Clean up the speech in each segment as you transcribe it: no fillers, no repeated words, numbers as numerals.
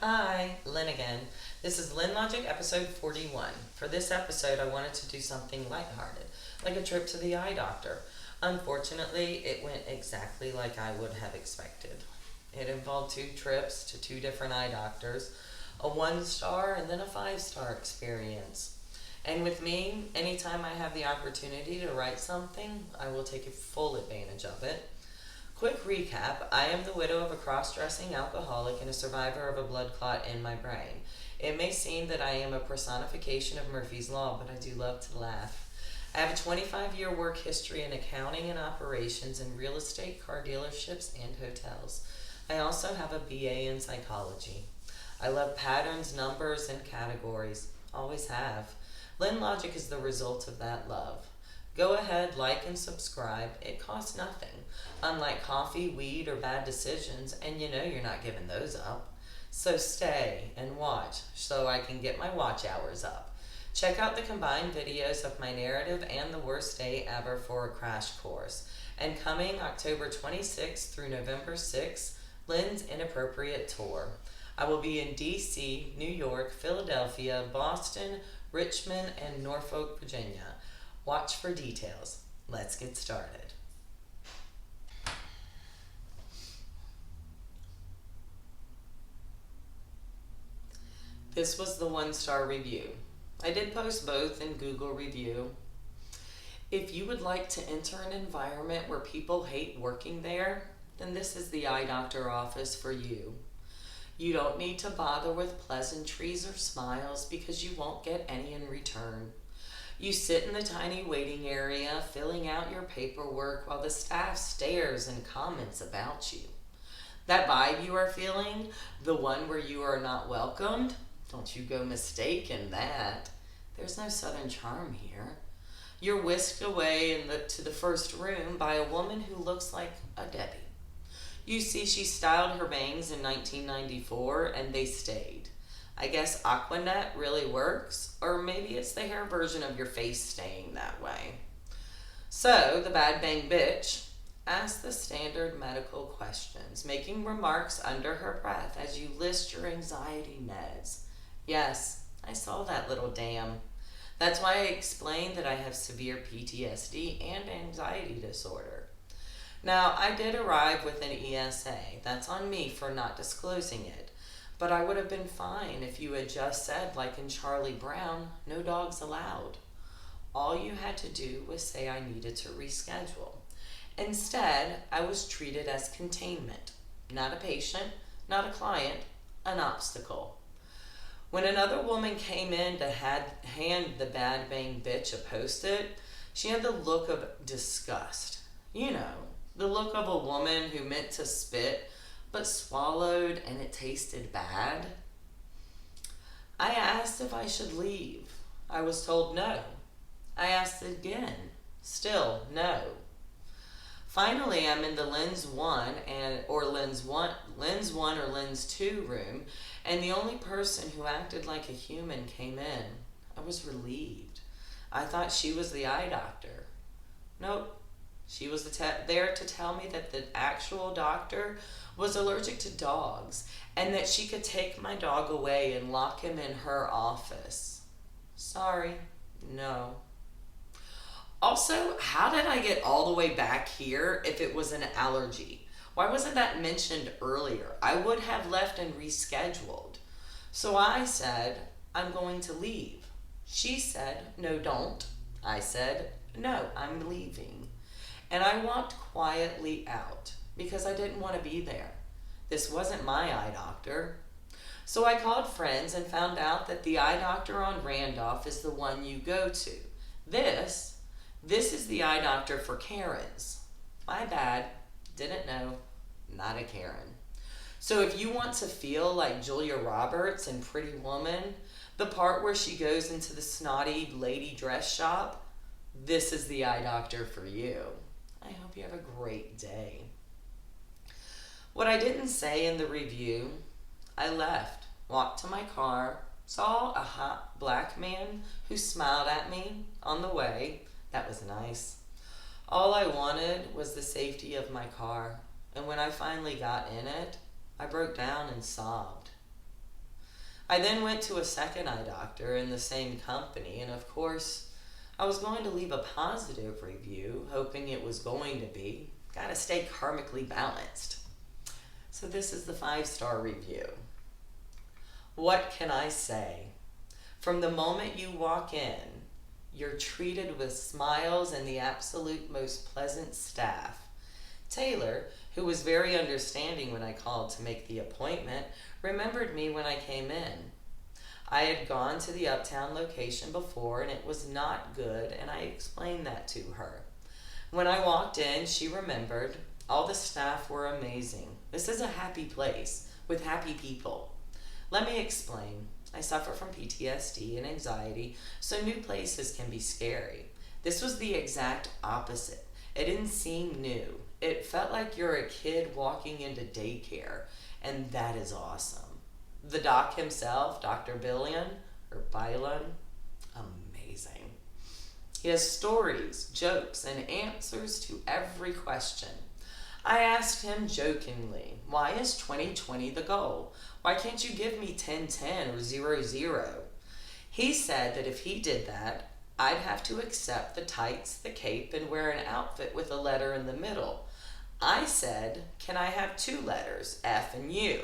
Hi, Lynn again. This is Lynn Logic episode 41. For this episode, I wanted to do something lighthearted, like a trip to the eye doctor. Unfortunately, it went exactly like I would have expected. It involved two trips to two different eye doctors, a 1 star and then a 5 star experience. And with me, anytime I have the opportunity to write something, I will take full advantage of it. Quick recap, I am the widow of a cross-dressing alcoholic and a survivor of a blood clot in my brain. It may seem that I am a personification of Murphy's Law, but I do love to laugh. I have a 25-year work history in accounting and operations in real estate, car dealerships, and hotels. I also have a BA in psychology. I love patterns, numbers, and categories. Always have. Lynn Logic is the result of that love. Go ahead, like and subscribe. It costs nothing. Unlike coffee, weed, or bad decisions, and you know you're not giving those up. So stay and watch so I can get my watch hours up. Check out the combined videos of my narrative and the worst day ever for a crash course. And coming October 26th through November 6th, Lynn's Inappropriate Tour. I will be in DC, New York, Philadelphia, Boston, Richmond, and Norfolk, Virginia. Watch for details. Let's get started. This was the 1 star review. I did post both in Google Review. If you would like to enter an environment where people hate working there, then this is the eye doctor office for you. You don't need to bother with pleasantries or smiles because you won't get any in return. You sit in the tiny waiting area, filling out your paperwork while the staff stares and comments about you. That vibe you are feeling, the one where you are not welcomed, don't you go mistaken that. There's no southern charm here. You're whisked away to the first room by a woman who looks like a Debbie. You see she styled her bangs in 1994 and they stayed. I guess Aquanet really works, or maybe it's the hair version of your face staying that way. So, the bad bang bitch asks the standard medical questions, making remarks under her breath as you list your anxiety meds. Yes, I saw that little damn. That's why I explained that I have severe PTSD and anxiety disorder. Now, I did arrive with an ESA. That's on me for not disclosing it. But I would have been fine if you had just said, like in Charlie Brown, no dogs allowed. All you had to do was say I needed to reschedule. Instead, I was treated as containment. Not a patient, not a client, an obstacle. When another woman came in to hand the bad bang bitch a post-it, she had the look of disgust. You know, the look of a woman who meant to spit but swallowed and it tasted bad. I asked if I should leave. I was told no. I asked again. Still no. Finally, I'm in the Lens 1 or Lens 1 or Lens 2 room, and the only person who acted like a human came in. I was relieved. I thought she was the eye doctor. Nope. She was there to tell me that the actual doctor was allergic to dogs and that she could take my dog away and lock him in her office. Sorry, no. Also, how did I get all the way back here if it was an allergy? Why wasn't that mentioned earlier? I would have left and rescheduled. So I said, I'm going to leave. She said, no, don't. I said, no, I'm leaving. And I walked quietly out because I didn't want to be there. This wasn't my eye doctor. So I called friends and found out that the eye doctor on Randolph is the one you go to. This is the eye doctor for Karens. My bad. Didn't know. Not a Karen. So if you want to feel like Julia Roberts in Pretty Woman, the part where she goes into the snotty lady dress shop, this is the eye doctor for you. I hope you have a great day. What I didn't say in the review, I left, walked to my car, saw a hot black man who smiled at me on the way. That was nice. All I wanted was the safety of my car, and when I finally got in it, I broke down and sobbed. I then went to a second eye doctor in the same company, and of course, I was going to leave a positive review, hoping it was going to be. Gotta stay karmically balanced. So this is the 5-star review. What can I say? From the moment you walk in, you're treated with smiles and the absolute most pleasant staff. Taylor, who was very understanding when I called to make the appointment, remembered me when I came in. I had gone to the Uptown location before and it was not good, and I explained that to her. When I walked in, she remembered. All the staff were amazing. This is a happy place with happy people. Let me explain. I suffer from PTSD and anxiety, so new places can be scary. This was the exact opposite. It didn't seem new. It felt like you're a kid walking into daycare, and that is awesome. The doc himself, Dr. Billion, amazing. He has stories, jokes, and answers to every question. I asked him jokingly, why is 2020 the goal? Why can't you give me 1010 or 00? He said that if he did that, I'd have to accept the tights, the cape, and wear an outfit with a letter in the middle. I said, can I have 2 letters, F and U?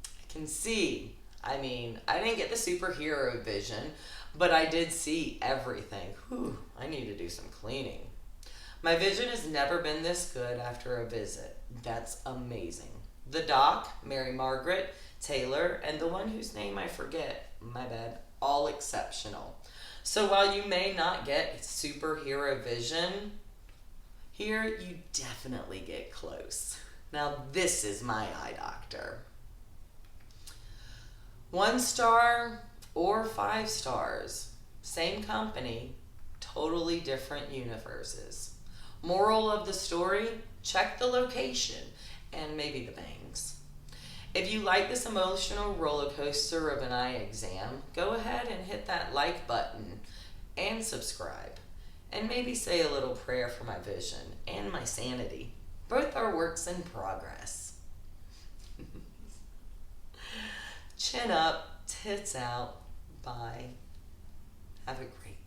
I can see. I didn't get the superhero vision, but I did see everything. Whew, I need to do some cleaning. My vision has never been this good after a visit. That's amazing. The doc, Mary Margaret, Taylor, and the one whose name I forget, my bad, all exceptional. So while you may not get superhero vision, here you definitely get close. Now this is my eye doctor. 1 star or 5 stars, same company, totally different universes. Moral of the story, check the location and maybe the bangs. If you like this emotional roller coaster of an eye exam, go ahead and hit that like button and subscribe. And maybe say a little prayer for my vision and my sanity. Both are works in progress. Chin up, tits out, bye. Have a great day.